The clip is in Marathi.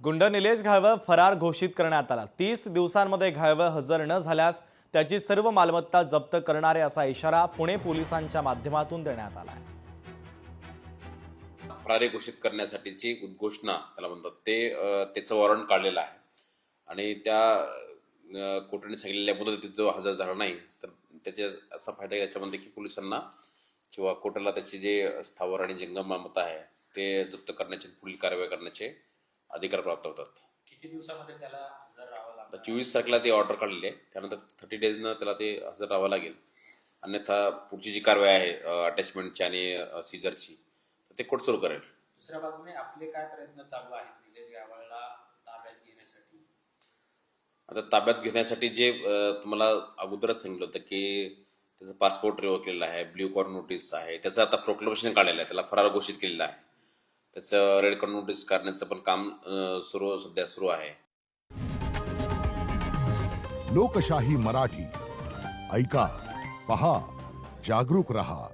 गुंड निलेश घाळवळ फरार घोषित करण्यात आला। 30 दिवसांमध्ये घाळवळ हजर न झाल्यास त्याची सर्व मालमत्ता जप्त करणारे असा इशारा पुणे पोलिसांच्या माध्यमातून देण्यात आला आहे। फरारी घोषित करण्यासाठीची उद्घोषणा त्याला म्हणतात ते त्याचं वॉरंट काढलेलं आहे आणि त्या कोर्टाने सांगितलेल्या मुदतीत जो हजर झाला नाही तर त्याचे असा फायदा याच्यामध्ये की पोलिसांना किंवा कोर्टाला त्याची जे स्थावर आणि जंगम मालमत्ता आहे ते जप्त करण्याचे पुढील कारवाई करण्याचे अधिकार प्राप्त होतात। किती दिवसामध्ये त्याला हजर राहावं लागतं? 24 तारखेला ते ऑर्डर काढलेली आहे, त्यानंतर 30 डेजनं त्याला ते हजर राहावं लागेल। अन्यथा पुढची जी कारवाई आहे अटॅचमेंटची आणि सीजरची ते कोर्ट सुरू करेल। दुसऱ्या बाजूने आपले काय प्रयत्न चालू आहेत निलेश घाळवळला ताब्यात घेण्यासाठी? आता ताब्यात घेण्यासाठी जे तुम्हाला अगोदरच सांगितलं होतं की त्याचा पासपोर्ट रिवोक केलेला आहे, ब्ल्यू कॉर्न नोटीस आहे, त्याचं आता प्रोक्लेमेशन काढलेलं आहे, त्याला फरार घोषित केलेलं आहे, त्याचं रेड कॉर्न नोटीस काढण्याचं पण काम सध्या सुरू आहे। लोकशाही मराठी ऐका, पहा, जागरूक रहा।